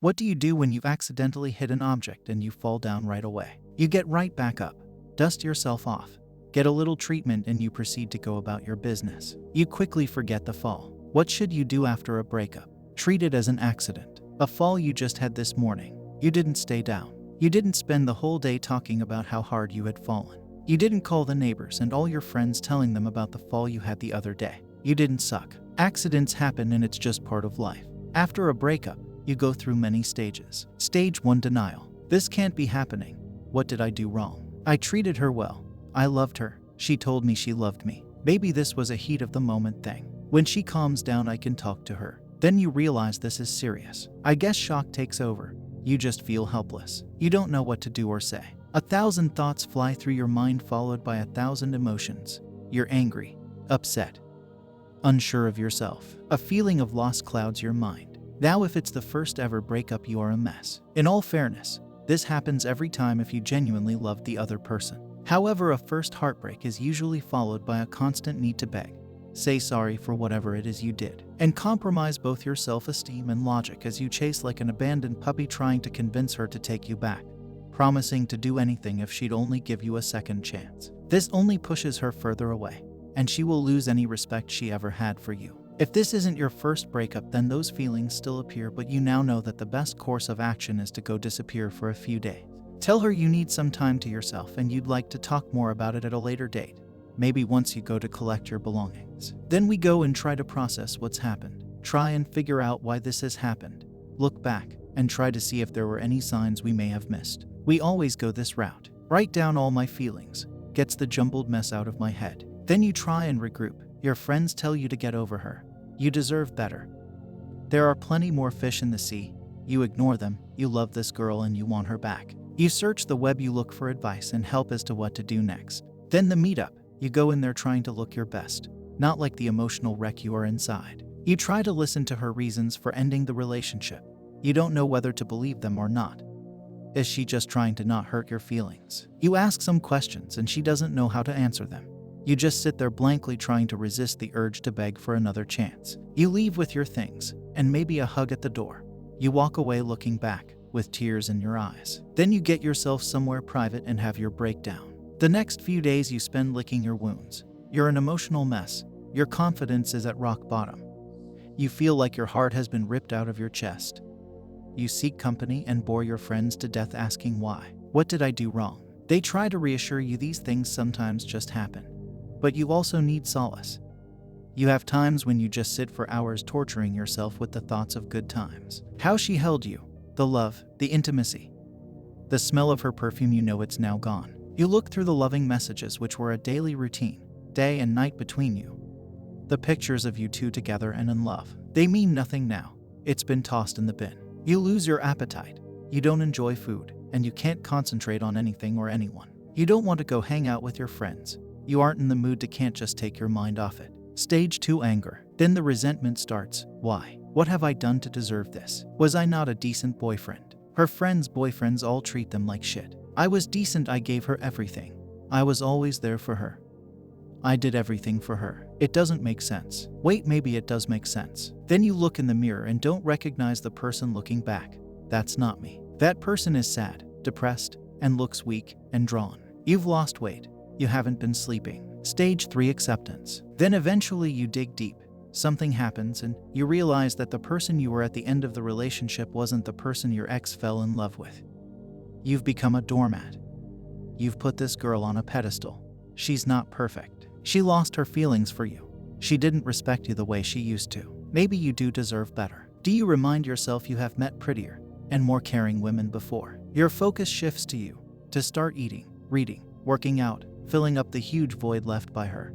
What do you do when you've accidentally hit an object and you fall down right away? You get right back up, dust yourself off, get a little treatment, and you proceed to go about your business. You quickly forget the fall. What should you do after a breakup? Treat it as an accident. A fall you just had this morning. You didn't stay down. You didn't spend the whole day talking about how hard you had fallen. You didn't call the neighbors and all your friends telling them about the fall you had the other day. You didn't suck. Accidents happen and it's just part of life. After a breakup, you go through many stages. Stage 1: denial. This can't be happening. What did I do wrong? I treated her well. I loved her. She told me she loved me. Maybe this was a heat of the moment thing. When she calms down, I can talk to her. Then you realize this is serious. I guess shock takes over. You just feel helpless. You don't know what to do or say. 1,000 thoughts fly through your mind, followed by 1,000 emotions. You're angry, upset, unsure of yourself. A feeling of loss clouds your mind. Now, if it's the first ever breakup, you are a mess. In all fairness, this happens every time if you genuinely loved the other person. However, a first heartbreak is usually followed by a constant need to beg, say sorry for whatever it is you did, and compromise both your self-esteem and logic as you chase like an abandoned puppy, trying to convince her to take you back, promising to do anything if she'd only give you a second chance. This only pushes her further away, and she will lose any respect she ever had for you. If this isn't your first breakup, then those feelings still appear, but you now know that the best course of action is to go disappear for a few days. Tell her you need some time to yourself and you'd like to talk more about it at a later date, maybe once you go to collect your belongings. Then we go and try to process what's happened. Try and figure out why this has happened. Look back and try to see if there were any signs we may have missed. We always go this route. Write down all my feelings. Gets the jumbled mess out of my head. Then you try and regroup. Your friends tell you to get over her. You deserve better. There are plenty more fish in the sea. You ignore them. You love this girl and you want her back. You search the web, you look for advice and help as to what to do next. Then the meetup. You go in there trying to look your best, not like the emotional wreck you are inside. You try to listen to her reasons for ending the relationship. You don't know whether to believe them or not. Is she just trying to not hurt your feelings? You ask some questions and she doesn't know how to answer them. You just sit there blankly trying to resist the urge to beg for another chance. You leave with your things and maybe a hug at the door. You walk away looking back with tears in your eyes. Then you get yourself somewhere private and have your breakdown. The next few days you spend licking your wounds. You're an emotional mess. Your confidence is at rock bottom. You feel like your heart has been ripped out of your chest. You seek company and bore your friends to death asking why. What did I do wrong? They try to reassure you these things sometimes just happen. But you also need solace. You have times when you just sit for hours torturing yourself with the thoughts of good times. How she held you, the love, the intimacy. The smell of her perfume, you know it's now gone. You look through the loving messages which were a daily routine, day and night between you. The pictures of you two together and in love. They mean nothing now. It's been tossed in the bin. You lose your appetite. You don't enjoy food, and you can't concentrate on anything or anyone. You don't want to go hang out with your friends. You aren't in the mood to, can't just take your mind off it. Stage 2: anger. Then the resentment starts. Why? What have I done to deserve this? Was I not a decent boyfriend? Her friends' boyfriends all treat them like shit. I was decent. I gave her everything. I was always there for her. I did everything for her. It doesn't make sense. Wait, maybe it does make sense. Then you look in the mirror and don't recognize the person looking back. That's not me. That person is sad, depressed, and looks weak and drawn. You've lost weight. You haven't been sleeping. Stage 3: acceptance. Then eventually you dig deep. Something happens and you realize that the person you were at the end of the relationship wasn't the person your ex fell in love with. You've become a doormat. You've put this girl on a pedestal. She's not perfect. She lost her feelings for you. She didn't respect you the way she used to. Maybe you do deserve better. Do you remind yourself you have met prettier and more caring women before? Your focus shifts to you, to start eating, reading, working out, filling up the huge void left by her.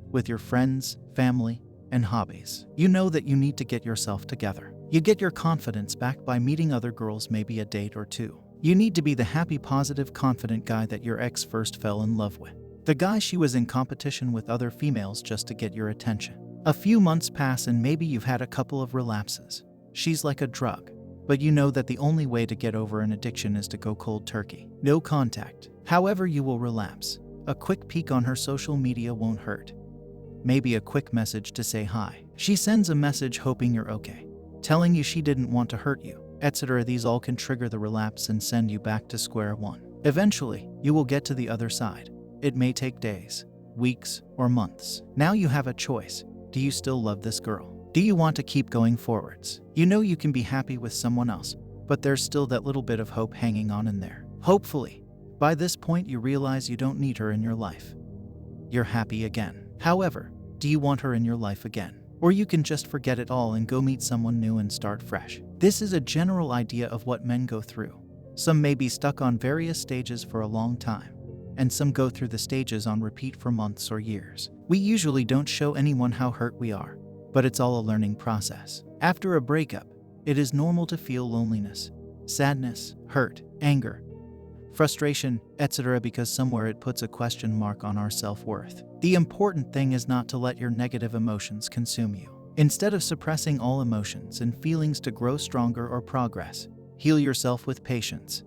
With your friends, family, and hobbies. You know that you need to get yourself together. You get your confidence back by meeting other girls, maybe a date or two. You need to be the happy, positive, confident guy that your ex first fell in love with. The guy she was in competition with other females just to get your attention. A few months pass and maybe you've had a couple of relapses. She's like a drug. But you know that the only way to get over an addiction is to go cold turkey. No contact. However, you will relapse. A quick peek on her social media won't hurt. Maybe a quick message to say hi. She sends a message hoping you're okay, telling you she didn't want to hurt you. etc. These all can trigger the relapse and send you back to square one. Eventually, you will get to the other side. It may take days, weeks, or months. Now you have a choice. Do you still love this girl? Do you want to keep going forwards? You know you can be happy with someone else, but there's still that little bit of hope hanging on in there. Hopefully, by this point you realize you don't need her in your life. You're happy again. However, do you want her in your life again? Or you can just forget it all and go meet someone new and start fresh. This is a general idea of what men go through. Some may be stuck on various stages for a long time, and some go through the stages on repeat for months or years. We usually don't show anyone how hurt we are, but it's all a learning process. After a breakup, it is normal to feel loneliness, sadness, hurt, anger, frustration, etc. because somewhere it puts a question mark on our self-worth. The important thing is not to let your negative emotions consume you. Instead of suppressing all emotions and feelings to grow stronger or progress, heal yourself with patience.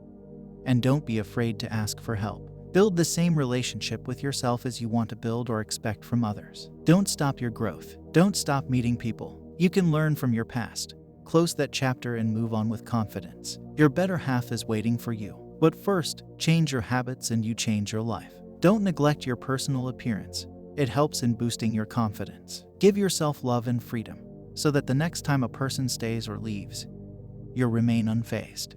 And don't be afraid to ask for help. Build the same relationship with yourself as you want to build or expect from others. Don't stop your growth. Don't stop meeting people. You can learn from your past, close that chapter and move on with confidence. Your better half is waiting for you. But first, change your habits and you change your life. Don't neglect your personal appearance. It helps in boosting your confidence. Give yourself love and freedom, so that the next time a person stays or leaves, you'll remain unfazed.